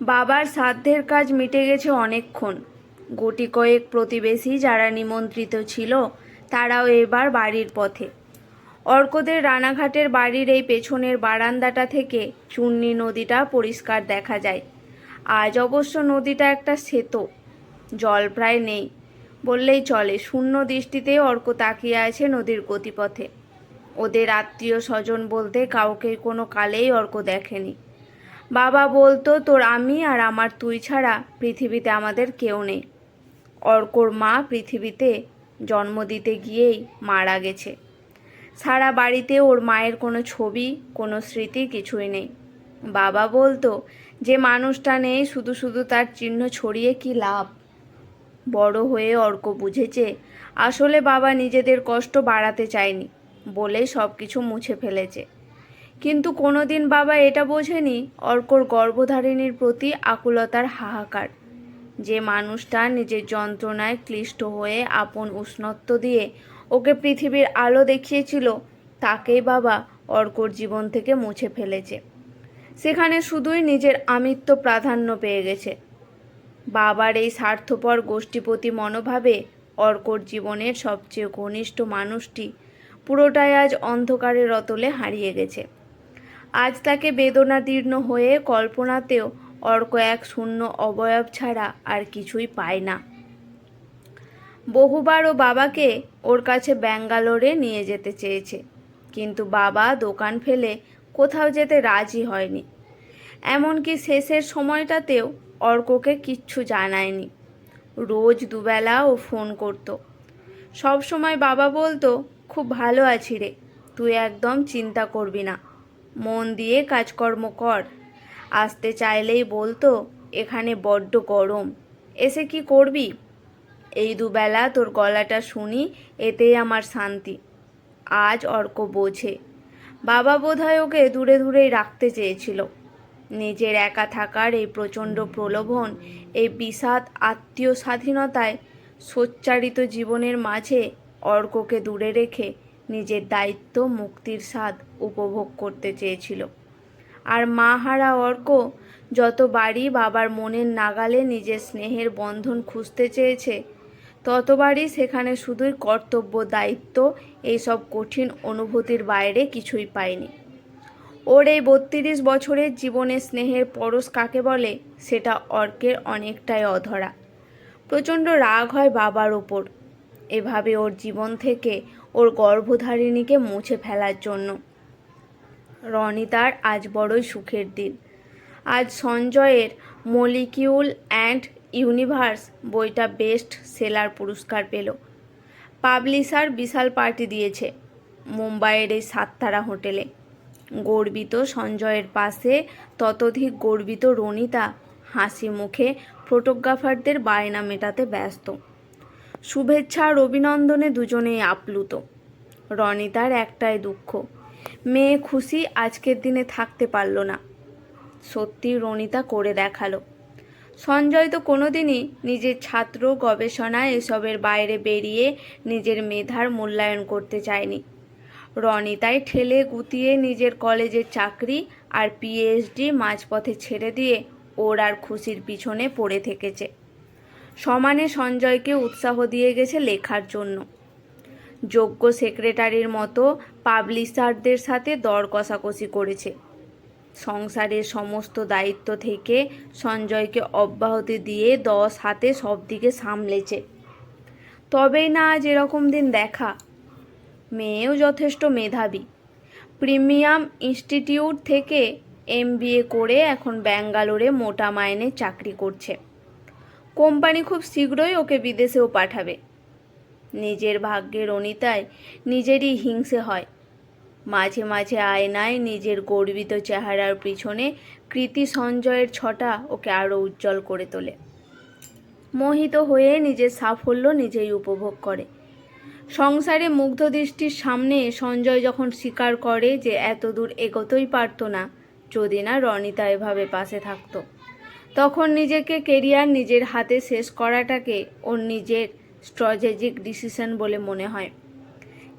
বাবার শ্রাদ্ধের কাজ মিটে গেছে অনেকক্ষণ। গুটি কয়েক প্রতিবেশী যারা নিমন্ত্রিত ছিল তারাও এবার বাড়ির পথে। অর্কদের রানাঘাটের বাড়ির এই পেছনের বারান্দাটা থেকে চূর্ণী নদীটা পরিষ্কার দেখা যায়। আজ অবশ্য নদীটা একটা শ্বেতো, জল প্রায় নেই বললেই চলে। শূন্য দৃষ্টিতে অর্ক তাকিয়ে আছে নদীর গতিপথে। ওদের আত্মীয় স্বজন বলতে কাউকে কোনো কালেই অর্ক দেখেনি। বাবা বলতো, তোর আমি আর আমার তুই ছাড়া পৃথিবীতে আমাদের কেউ নেই। অর্কর মা পৃথিবীতে জন্ম দিতে গিয়েই মারা গেছে। সারা বাড়িতে ওর মায়ের কোনো ছবি, কোনো স্মৃতি কিছুই নেই। বাবা বলতো, যে মানুষটা নেই শুধু শুধু তার চিহ্ন ছড়িয়ে কি লাভ। বড় হয়ে অর্ক বুঝেছে আসলে বাবা নিজেদের কষ্ট বাড়াতে চায়নি বলে সব কিছু মুছে ফেলেছে। কিন্তু কোনোদিন বাবা এটা বোঝেনি অর্কর গর্ভধারিণীর প্রতি আকুলতার হাহাকার। যে মানুষটা নিজের যন্ত্রণায় ক্লিষ্ট হয়ে আপন উষ্ণত্ব দিয়ে ওকে পৃথিবীর আলো দেখিয়েছিল, তাকেই বাবা অর্কর জীবন থেকে মুছে ফেলেছে। সেখানে শুধুই নিজের আমিত্ব প্রাধান্য পেয়ে গেছে। বাবার এই স্বার্থপর গোষ্ঠীপতি মনোভাবে অর্কর জীবনের সবচেয়ে ঘনিষ্ঠ মানুষটি পুরোটাই আজ অন্ধকারের অতলে হারিয়ে গেছে। আজ তাকে বেদনাদীর্ণ হয়ে কল্পনাতেও অর্ক এক শূন্য অবয়ব ছাড়া আর কিছুই পায় না। বহুবার ও বাবাকে ওর কাছে ব্যাঙ্গালোরে নিয়ে যেতে চেয়েছে, কিন্তু বাবা দোকান ফেলে কোথাও যেতে রাজি হয়নি। এমনকি শেষের সময়টাতেও অর্ককে কিচ্ছু জানায়নি। রোজ দুবেলা ও ফোন করত। সব সময় বাবা বলতো, খুব ভালো আছি রে, তুই একদম চিন্তা করবি না, মন দিয়ে কাজকর্ম কর। আসতে চাইলেই বলতো, এখানে বড্ড গরম, এসে কি করবি? এই দুবেলা তোর গলাটা শুনি, এতেই আমার শান্তি। আজ অর্ক বোঝে বাবা বোধহয় ওকে দূরে দূরেই রাখতে চেয়েছিল। নিজের একা থাকার এই প্রচণ্ড প্রলোভন, এই বিষাদ আত্মীয় স্বাধীনতায় সোচ্চারিত জীবনের মাঝে অর্ককে দূরে রেখে নিজের দায়িত্ব মুক্তির স্বাদ উপভোগ করতে চেয়েছিল। আর মা হারা অর্ক যতবারই বাবার মনের নাগালে নিজের স্নেহের বন্ধন খুঁজতে চেয়েছে, ততবারই সেখানে শুধুই কর্তব্য, দায়িত্ব, এইসব কঠিন অনুভূতির বাইরে কিছুই পায়নি। ওর এই ৩২ বছরের জীবনে স্নেহের পরশ কাকে বলে সেটা অর্কের অনেকটাই অধরা। প্রচণ্ড রাগ হয় বাবার ওপর, এভাবে ওর জীবন থেকে ওর গর্ভধারিণীকে মুছে ফেলার জন্য। রনিতার আজ বড়ই সুখের দিন। আজ সঞ্জয়ের মলিকিউল অ্যান্ড ইউনিভার্স বইটা বেস্ট সেলার পুরস্কার পেল। পাবলিশার বিশাল পার্টি দিয়েছে মুম্বাইয়ের এই সাততারা হোটেলে। গর্বিত সঞ্জয়ের পাশে ততোধিক গর্বিত রনিতা হাসি মুখে ফটোগ্রাফারদের বায়না মেটাতে ব্যস্ত। শুভেচ্ছা আর অভিনন্দনে দুজনেই আপ্লুত। রনিতার একটাই দুঃখ, মেয়ে খুশি আজকের দিনে থাকতে পারল না। সত্যি রনিতা করে দেখালো। সঞ্জয় তো কোনোদিনই নিজের ছাত্র, গবেষণা এসবের বাইরে বেরিয়ে নিজের মেধার মূল্যায়ন করতে চায়নি। রনিতাই ঠেলে গুতিয়ে নিজের কলেজের চাকরি আর পিএইচডি মাঝপথে ছেড়ে দিয়ে ওর আর খুশির পিছনে পড়ে থেকেছে। সমানে সঞ্জয়কে উৎসাহ দিয়ে গেছে লেখার জন্য। যোগ্য সেক্রেটারির মতো পাবলিশারদের সাথে দর কষাকষি করেছে। সংসারের সমস্ত দায়িত্ব থেকে সঞ্জয়কে অব্যাহতি দিয়ে 10 হাতে সব দিকে সামলেছে। তবেই না আজ এরকম দিন দেখা। মেয়েও যথেষ্ট মেধাবী। প্রিমিয়াম ইনস্টিটিউট থেকে MBA করে এখন ব্যাঙ্গালোরে মোটা মাইনে চাকরি করছে। কোম্পানি খুব শীঘ্রই ওকে বিদেশেও পাঠাবে। নিজের ভাগ্যের রনিতায় নিজেরই হিংসে হয়। মাঝে মাঝে আয়নায় নিজের গর্বিত চেহারার পিছনে কৃতি সঞ্জয়ের ছটা ওকে আরও উজ্জ্বল করে তোলে। মোহিত হয়ে নিজের সাফল্য নিজেই উপভোগ করে। সংসারে মুগ্ধ দৃষ্টির সামনে সঞ্জয় যখন স্বীকার করে যে এত দূর এগোতেই পারত না যদি না রনিতা এভাবে পাশে থাকতো, তখন নিজেকে কেরিয়ার নিজের হাতে শেষ করাটাকে ওর নিজের স্ট্র্যাটেজিক ডিসিশন বলে মনে হয়।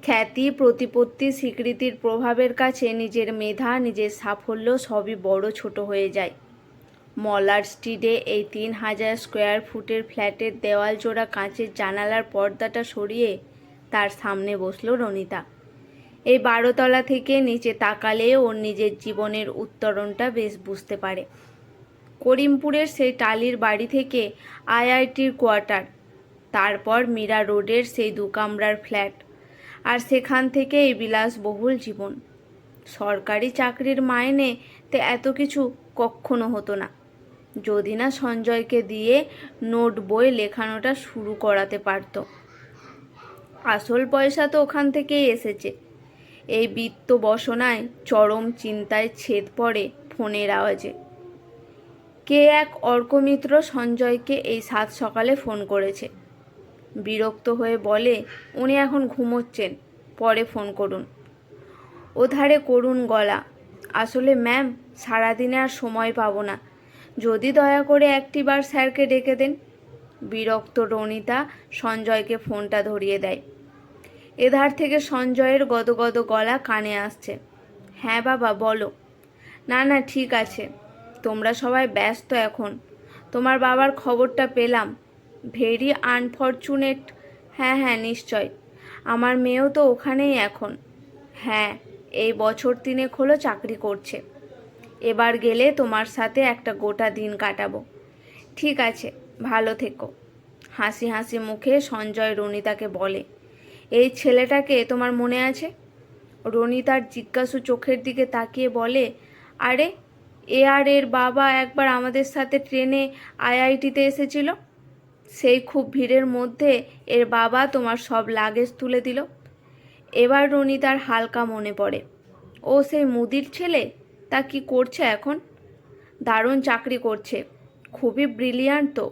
খ্যাতি, প্রতিপত্তি, স্বীকৃতির প্রভাবের কাছে নিজের মেধা, নিজের সাফল্য সবই বড় ছোট হয়ে যায়। মলার স্ট্রিটে এই 3,000 স্কোয়ার ফুটের ফ্ল্যাটের দেওয়াল জোড়া কাঁচের জানালার পর্দাটা সরিয়ে তার সামনে বসলো রনিতা। এই 12তলা থেকে নিচে তাকালে ওর নিজের জীবনের উত্তরণটা বেশ বুঝতে পারে। করিমপুরের সেই টালির বাড়ি থেকে আইআইটির কোয়ার্টার, তারপর মীরা রোডের সেই 2 কামরার ফ্ল্যাট, আর সেখান থেকে এই বিলাসবহুল জীবন। সরকারি চাকরির মাইনেতে এত কিছু কখনো হতো না, যদি না সঞ্জয়কে দিয়ে নোট বই লেখানোটা শুরু করাতে পারত। আসল পয়সা তো ওখান থেকেই এসেছে। এই বিত্ত বসনায় চরম চিন্তায় ছেদ পড়ে ফোনের আওয়াজে। কে এক অর্কমিত্র সঞ্জয়কে এই 7 সকালে ফোন করেছে। বিরক্ত হয়ে বলে উনি এখন ঘুমোচ্ছেন, পরে ফোন করুন। ওধারে করুণ গলা, আসলে ম্যাম, সারাদিনে আর সময় পাবো না, যদি দয়া করে একটিবার স্যারকে ডেকে দেন। বিরক্ত রনিতা সঞ্জয়কে ফোনটা ধরিয়ে দেয়। এধার থেকে সঞ্জয়ের গদগদ গলা কানে আসছে। হ্যাঁ বাবা বলো। না না ঠিক আছে, তোমরা সবাই ব্যস্ত এখন। তোমার বাবার খবরটা পেলাম, ভেরি আনফরচুনেট। হ্যাঁ হ্যাঁ নিশ্চয়, আমার মেয়েও তো ওখানেই এখন। হ্যাঁ, এই বছর 3 হলো চাকরি করছে। এবার গেলে তোমার সাথে একটা গোটা দিন কাটাবো। ঠিক আছে, ভালো থেকো। হাসি হাসি মুখে সঞ্জয় রনিতাকে বলে, এই ছেলেটাকে তোমার মনে আছে? রনিতার জিজ্ঞাসু চোখের দিকে তাকিয়ে বলে, আরে এর বাবা একবার আমাদের সাথে ট্রেনে আইআইটিতে এসেছিল। সেই খুব ভিড়ের মধ্যে এর বাবা তোমার সব লাগেজ তুলে দিল। এবার রনিতার হালকা মনে পড়ে, ও সেই মুদির ছেলে, তা কি করছে এখন? দারুণ চাকরি করছে, খুবই ব্রিলিয়ান্ট তো।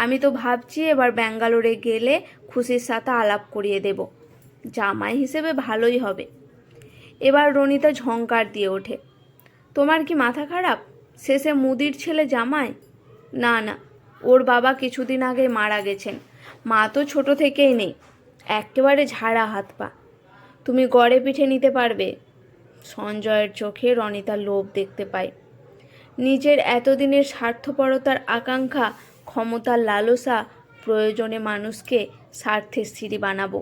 আমি তো ভাবছি এবার ব্যাঙ্গালোরে গেলে খুশির সাথে আলাপ করিয়ে দেব, জামাই হিসেবে ভালোই হবে। এবার রনিতা ঝংকার দিয়ে ওঠে, তোমার কি মাথা খারাপ? শেষে মুদির ছেলে জামাই? না না, ওর বাবা কিছুদিন আগে মারা গেছেন, মা তো ছোট থেকেই নেই, একেবারে ঝাড়া হাত পা। তুমি গড়ে পিঠে নিতে পারবে? সঞ্জয়ের চোখে রনিতার লোভ দেখতে পায়। নিজের এতদিনের স্বার্থপরতার আকাঙ্ক্ষা, ক্ষমতার লালসা, প্রয়োজনে মানুষকে স্বার্থের সিঁড়ি বানাবো,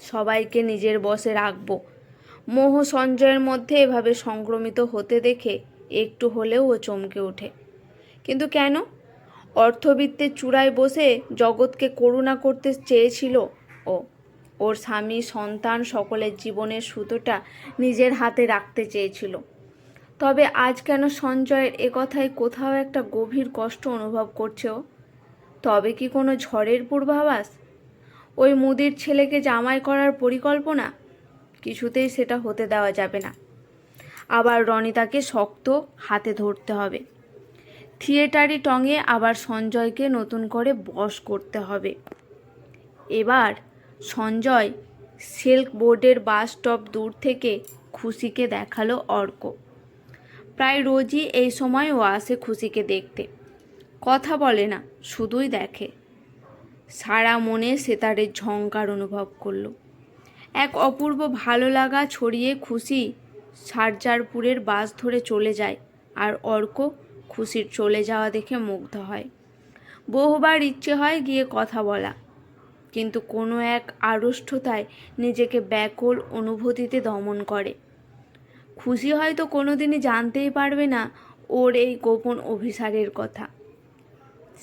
সবাইকে নিজের বশে রাখবো। মোহ সঞ্জয়ের মধ্যে এভাবে সংক্রমিত হতে দেখে একটু হলেও ও চমকে ওঠে। কিন্তু কেন? অর্থবিত্তের চূড়ায় বসে জগৎকে করুণা করতে চেয়েছিল ও। ওর স্বামী, সন্তান, সকলের জীবনের সুতোটা নিজের হাতে রাখতে চেয়েছিল। তবে আজ কেন সঞ্জয়ের কথায় কোথাও একটা গভীর কষ্ট অনুভব করছে ও? তবে কি কোনো ঝড়ের পূর্বাভাস? ওই মুদির ছেলেকে জামাই করার পরিকল্পনা? কিছুতেই সেটা হতে দেওয়া যাবে না। আবার রনিতাকে শক্ত হাতে ধরতে হবে। থিয়েটারি টঙে আবার সঞ্জয়কে নতুন করে বশ করতে হবে। এবার সঞ্জয় সিল্ক বোর্ডের বাস স্টপ দূর থেকে খুশিকে দেখালো অর্ক। প্রায় রোজই এই সময় ও আসে খুশিকে দেখতে, কথা বলে না, শুধুই দেখে। সারা মনে সেতারের ঝংকার অনুভব করল। এক অপূর্ব ভালো লাগা ছড়িয়ে খুশি শারজারপুরের বাস ধরে চলে যায়, আর অর্ক খুশির চলে যাওয়া দেখে মুগ্ধ হয়। বহুবার ইচ্ছে হয় গিয়ে কথা বলা, কিন্তু কোনো এক আড়ষ্টতায় নিজেকে ব্যাকুল অনুভূতিতে দমন করে। খুশি হয়তো কোনোদিনই জানতেই পারবে না ওর এই গোপন অভিসারের কথা।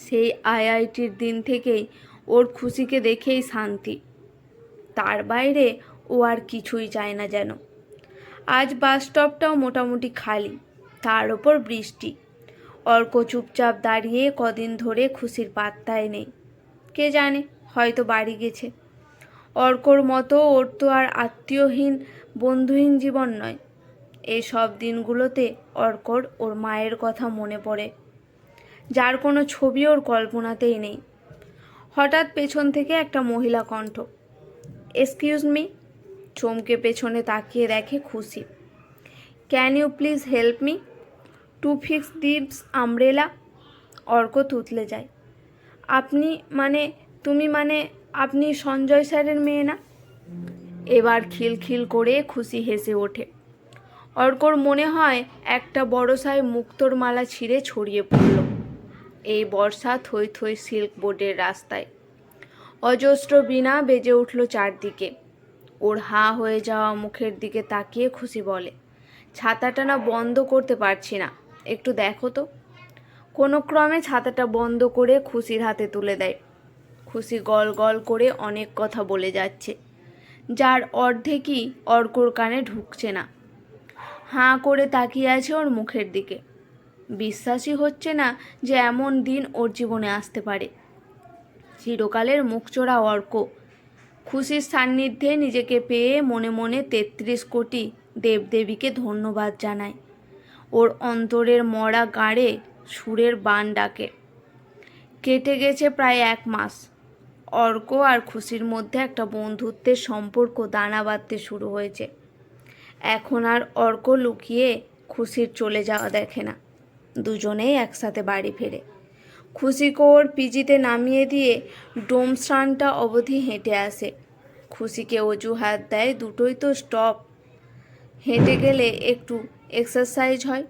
সেই আইআইটির দিন থেকেই ওর খুশিকে দেখেই শান্তি, তার বাইরে ও আর কিছুই চায় না যেন। আজ বাস স্টপটাও মোটামুটি খালি, তার ওপর বৃষ্টি। অর্ক চুপচাপ দাঁড়িয়ে কদিন ধরে খুশির পাত্তাই নেই। কে জানে, হয়তো বাড়ি গেছে। অর্কর মতো ওর তো আর আত্মীয়হীন বন্ধুহীন জীবন নয়। এই সব দিনগুলোতে অর্কর ওর মায়ের কথা মনে পড়ে, যার কোনো ছবি ওর কল্পনাতেই নেই। হঠাৎ পেছন থেকে একটা মহিলা কণ্ঠ, এক্সকিউজ মি। চমকে পেছনে তাকিয়ে দেখে খুশি। Can you please help me to fix this umbrella? Arko তুতলে যায়। তুমি আপনি সঞ্জয় স্যারের মেয়ে না? এবার খিলখিল করে খুশি হেসে ওঠে। অর্কর মনে হয় একটা বড়সাই মুক্তোর মালা ছিঁড়ে ছড়িয়ে পড়ল এই বর্ষা থই থই সিল্ক বোর্ডের রাস্তায়। অজস্র বীণা বেজে উঠল চারদিকে। ওর হাঁ হয়ে যাওয়া মুখের দিকে তাকিয়ে খুশি বলে, ছাতাটা না বন্ধ করতে পারছি না, একটু দেখো তো। কোনো ক্রমে ছাতাটা বন্ধ করে খুশির হাতে তুলে দেয়। খুশি গল গল করে অনেক কথা বলে যাচ্ছে, যার অর্ধেকই অর্কর কানে ঢুকছে না। হাঁ করে তাকিয়ে আছে ওর মুখের দিকে। বিশ্বাসই হচ্ছে না যে এমন দিন ওর জীবনে আসতে পারে। চিরকালের মুখচোরা অর্ক খুশির সান্নিধ্যে নিজেকে পেয়ে মনে মনে ৩৩ কোটি দেবদেবীকে ধন্যবাদ জানায়। ওর অন্তরের মরা গাড়ে সুরের বান ডাকে। কেটে গেছে প্রায় ১ মাস। অর্ক আর খুশির মধ্যে একটা বন্ধুত্বের সম্পর্ক দানা বাঁধতে শুরু হয়েছে। এখন আর অর্ক লুকিয়ে খুশির চলে যাওয়া দেখে না। দুজনেই একসাথে বাড়ি ফেরে। খুশিকে ওর পিজিতে নামিয়ে দিয়ে ডোমস্টানটা অবধি হেঁটে আসে। খুশিকে অজুহাত দেয়, দুটোই তো স্টপ, হেঁটে গেলে একটু এক্সারসাইজ হয়।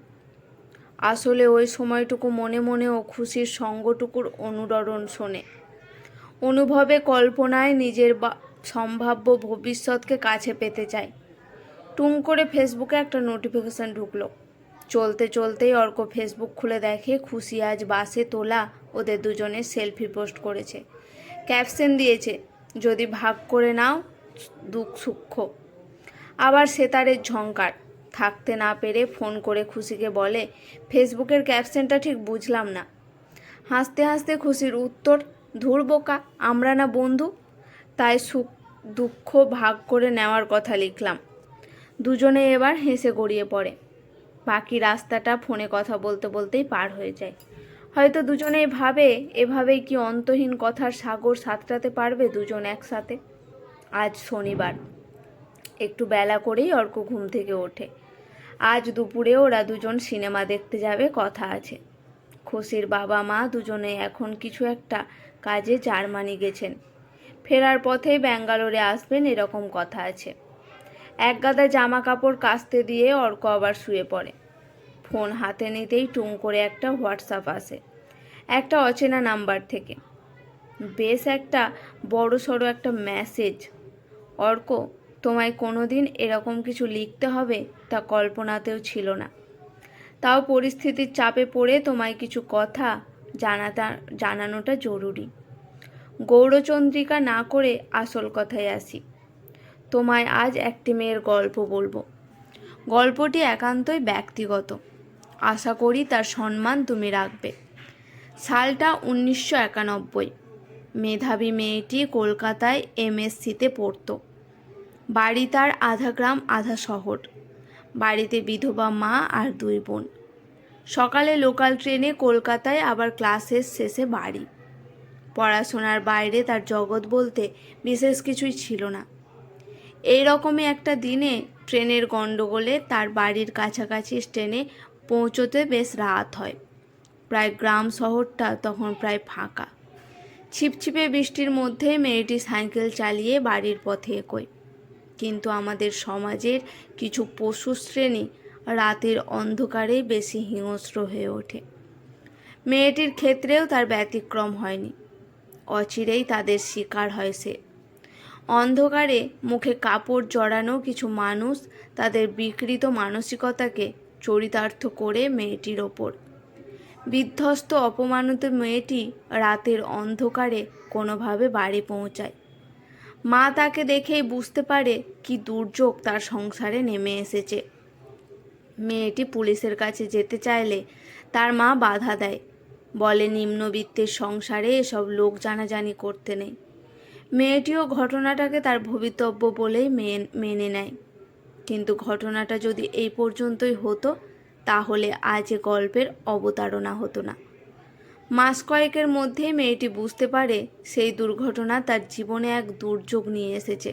আসলে ওই সময়টুকু মনে মনেও খুশির সঙ্গটুকুর অনুরণন শোনে। অনুভবে কল্পনায় নিজের সম্ভাব্য ভবিষ্যৎকে কাছে পেতে চায়। টুং করে ফেসবুকে একটা নোটিফিকেশান ঢুকলো। চলতে চলতেই অর্ক ফেসবুক খুলে দেখে খুশি আজ বাসে তোলা ওদের দুজনের সেলফি পোস্ট করেছে। ক্যাপশন দিয়েছে, যদি ভাগ করে নাও দুঃখ সূক্ষ্ম। আবার সেতারের ঝংকার। থাকতে না পেরে ফোন করে খুশিকে বলে, ফেসবুকের ক্যাপশনটা ঠিক বুঝলাম না। হাসতে হাসতে খুশির উত্তর, ধুর বোকা, আমরা না বন্ধু, তাই সুখ দুঃখ ভাগ করে নেওয়ার কথা লিখলাম। দুজনে এবার হেসে গড়িয়ে পড়ে। বাকি রাস্তাটা ফোনে কথা বলতে বলতেই পার হয়ে যায়। হয়তো দুজনেই ভাবে এভাবেই কি অন্তহীন কথার সাগর সাঁতরাতে পারবে দুজন একসাথে। আজ শনিবার। একটু বেলা করেই অর্ক ঘুম থেকে ওঠে। আজ দুপুরে ওরা দুজন সিনেমা দেখতে যাবে, কথা আছে। খুশির বাবা মা দুজনে এখন কিছু একটা কাজে জার্মানি গেছেন। ফেরার পথেই ব্যাঙ্গালোরে আসবেন এরকম কথা আছে। এক গাদা জামা কাপড় কাচতে দিয়ে অর্ক আবার শুয়ে পড়ে। ফোন হাতে নিতেই টুং করে একটা হোয়াটসঅ্যাপ আসে, একটা অচেনা নাম্বার থেকে। বেশ একটা বড় সড়ো একটা মেসেজ। অর্ক, তোমায় কোনো দিন এরকম কিছু লিখতে হবে তা কল্পনাতেও ছিল না। তাও পরিস্থিতির চাপে পড়ে তোমায় কিছু কথা জানানোটা জরুরি। গৌরচন্দ্রিকা না করে আসল কথায় আসি। তোমায় আজ একটি মেয়ের গল্প বলবো। গল্পটি একান্তই ব্যক্তিগত। আশা করি তার সম্মান তুমি রাখবে। সালটা 1991। মেধাবী মেয়েটি কলকাতায় এমএসসিতে পড়তো। বাড়ি তার আধা গ্রাম আধা শহর। বাড়িতে বিধবা মা আর 2 বোন। সকালে লোকাল ট্রেনে কলকাতায়, আবার ক্লাসের শেষে বাড়ি। পড়াশোনার বাইরে তার জগৎ বলতে বিশেষ কিছুই ছিল না। এই রকমই একটা দিনে ট্রেনের গণ্ডগোলে তার বাড়ির কাছাকাছি ট্রেনে পৌঁছতে বেশ রাত হয়। প্রায় গ্রাম শহরটা তখন প্রায় ফাঁকা। ছিপছিপে বৃষ্টির মধ্যে মেয়েটি সাইকেল চালিয়ে বাড়ির পথে এগোয়। কিন্তু আমাদের সমাজের কিছু পশু শ্রেণী রাতের অন্ধকারে বেশি হিংস্র হয়ে ওঠে। মেয়েটির ক্ষেত্রেও তার ব্যতিক্রম হয়নি। অচিরেই তাদের শিকার হয় সে। অন্ধকারে মুখে কাপড় জড়ানো কিছু মানুষ তাদের বিকৃত মানসিকতাকে চরিতার্থ করে মেয়েটির ওপর। বিধ্বস্ত অপমানিত মেয়েটি রাতের অন্ধকারে কোনোভাবে বাড়ি পৌঁছায়। মা তাকে দেখেই বুঝতে পারে কি দুর্যোগ তার সংসারে নেমে এসেছে। মেয়েটি পুলিশের কাছে যেতে চাইলে তার মা বাধা দেয়, বলে নিম্নবিত্তের সংসারে এসব লোক জানাজানি করতে নেই। মেয়েটিও ঘটনাটাকে তার ভবিতব্য বলেই মেনে নেয়। কিন্তু ঘটনাটা যদি এই পর্যন্তই হতো তাহলে আজ এ গল্পের অবতারণা হতো না। মাস কয়েকের মধ্যেই মেয়েটি বুঝতে পারে সেই দুর্ঘটনা তার জীবনে এক দুর্যোগ নিয়ে এসেছে।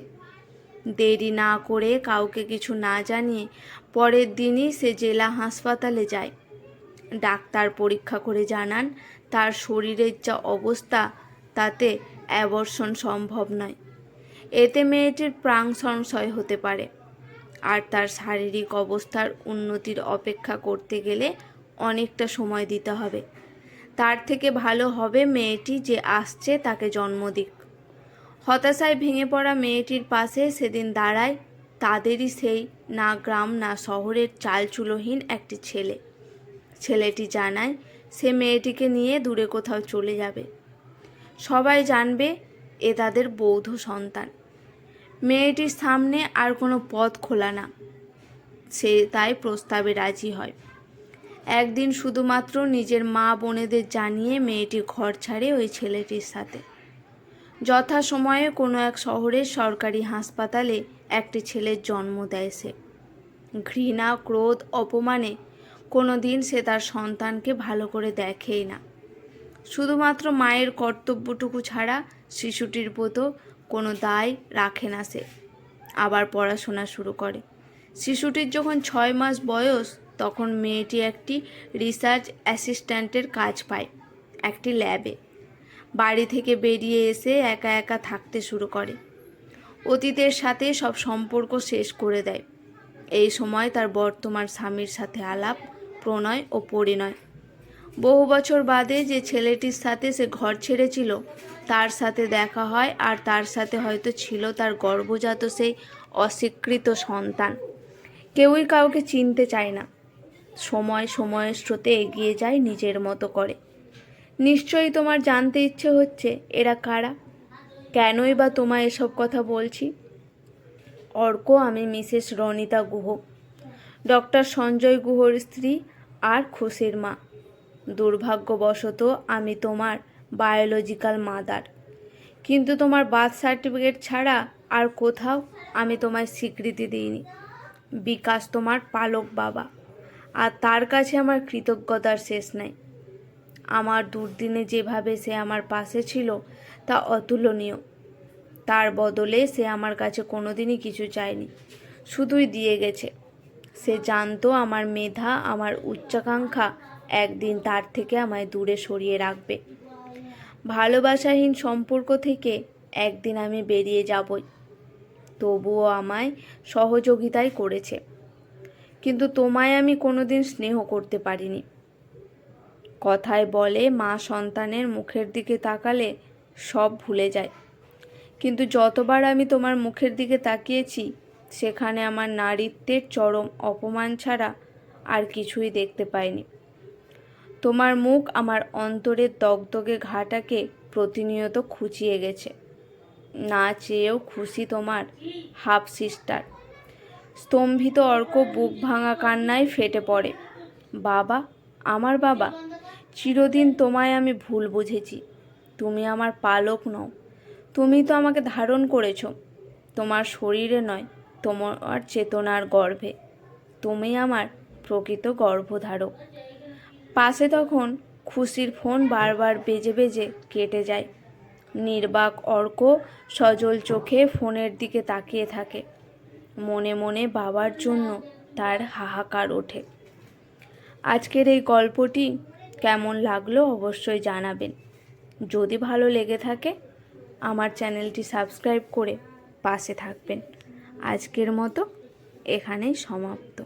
দেরি না করে, কাউকে কিছু না জানিয়ে পরের দিনই সে জেলা হাসপাতালে যায়। ডাক্তার পরীক্ষা করে জানান তার শরীরের যা অবস্থা তাতে অ্যাবর্শন সম্ভব নয়। এতে মেয়েটির প্রাণ সংশয় হতে পারে। আর তার শারীরিক অবস্থার উন্নতির অপেক্ষা করতে গেলে অনেকটা সময় দিতে হবে। তার থেকে ভালো হবে মেয়েটি যে আসছে তাকে জন্ম দিক। হতাশায় ভেঙে পড়া মেয়েটির পাশে সেদিন দাঁড়ায় তাদেরই সেই না গ্রাম না শহরের চালচুলোহীন একটি ছেলে। ছেলেটি জানায় সে মেয়েটিকে নিয়ে দূরে কোথাও চলে যাবে। সবাই জানবে এ তাদের বৌদ্ধ সন্তান। মেয়েটির সামনে আর কোনো পথ খোলা না, সে তাই প্রস্তাবে রাজি হয়। একদিন শুধুমাত্র নিজের মা বোনেদের জানিয়ে মেয়েটি ঘর ছাড়ে ওই ছেলেটির সাথে। যথাসময়ে কোনো এক শহরের সরকারি হাসপাতালে একটি ছেলের জন্ম দেয় সে। ঘৃণা, ক্রোধ, অপমানে কোনো দিন সে তার সন্তানকে ভালো করে দেখেই না। শুধুমাত্র মায়ের কর্তব্যটুকু ছাড়া শিশুটির প্রতি কোনো দায় রাখে না সে। আবার পড়াশোনা শুরু করে। শিশুটির যখন 6 মাস বয়স তখন মেয়েটি একটি রিসার্চ অ্যাসিস্ট্যান্টের কাজ পায় একটি ল্যাবে। বাড়ি থেকে বেরিয়ে এসে একা একা থাকতে শুরু করে। অতীতের সাথে সব সম্পর্ক শেষ করে দেয়। এই সময় তার বর্তমান স্বামীর সাথে আলাপ, প্রণয় ও পরিণয়। বহু বছর বাদে যে ছেলেটির সাথে সে ঘর ছেড়েছিল তার সাথে দেখা হয়, আর তার সাথে হয়তো ছিল তার গর্ভজাত সেই অস্বীকৃত সন্তান। কেউই কাউকে চিনতে চায় না। সময়ের স্রোতে এগিয়ে যায় নিজের মতো করে। নিশ্চয়ই তোমার জানতে ইচ্ছে হচ্ছে এরা কারা, কেনই বা তোমায় এসব কথা বলছি। অর্ক, আমি মিসেস রনিতা গুহ, ডক্টর সঞ্জয় গুহর স্ত্রী আর খুশির মা। দুর্ভাগ্যবশত আমি তোমার বায়োলজিক্যাল মাদার, কিন্তু তোমার বার্থ সার্টিফিকেট ছাড়া আর কোথাও আমি তোমায় স্বীকৃতি দিইনি। বিকাশ তোমার পালক বাবা, আর তার কাছে আমার কৃতজ্ঞতার শেষ নাই। আমার দুর্দিনে যেভাবে সে আমার পাশে ছিল তা অতুলনীয়। তার বদলে সে আমার কাছে কোনোদিনই কিছু চায়নি, শুধুই দিয়ে গেছে। সে জানতো আমার মেধা, আমার উচ্চাকাঙ্ক্ষা একদিন তার থেকে আমায় দূরে সরিয়ে রাখবে। ভালোবাসাহীন সম্পর্ক থেকে একদিন আমি বেরিয়ে যাবই। তবুও আমায় সহযোগিতাই করেছে, কিন্তু তোমায় আমি কোনোদিন স্নেহ করতে পারিনি। কথায় বলে মা সন্তানের মুখের দিকে তাকালে সব ভুলে যায়, কিন্তু যতবার আমি তোমার মুখের দিকে তাকিয়েছি সেখানে আমার নারীত্বের চরম অপমান ছাড়া আর কিছুই দেখতে পাইনি। তোমার মুখ আমার অন্তরের দগদগে ঘাটাকে প্রতিনিয়ত খুঁচিয়ে গেছে। না চেয়েও খুশি তোমার হাফ সিস্টার। স্তম্ভিত অর্ক বুক ভাঙা কান্নায় ফেটে পড়ে। বাবা, আমার বাবা, চিরদিন তোমায় আমি ভুল বুঝেছি। তুমি আমার পালক নও, তুমি তো আমাকে ধারণ করেছ তোমার শরীরে নয়, তোমার চেতনার গর্ভে। তুমি আমার প্রকৃত গর্ভধারক। পাশে তখন খুশির ফোন বারবার বেজে বেজে কেটে যায়। নির্বাক অর্ক সজল চোখে ফোনের দিকে তাকিয়ে থাকে। মনে মনে বাবার জন্য তার হাহাকার ওঠে। আজকের এই গল্পটি কেমন লাগলো অবশ্যই জানাবেন। যদি ভালো লেগে থাকে আমার চ্যানেলটি সাবস্ক্রাইব করে পাশে থাকবেন। আজকের মতো এখানেই সমাপ্ত।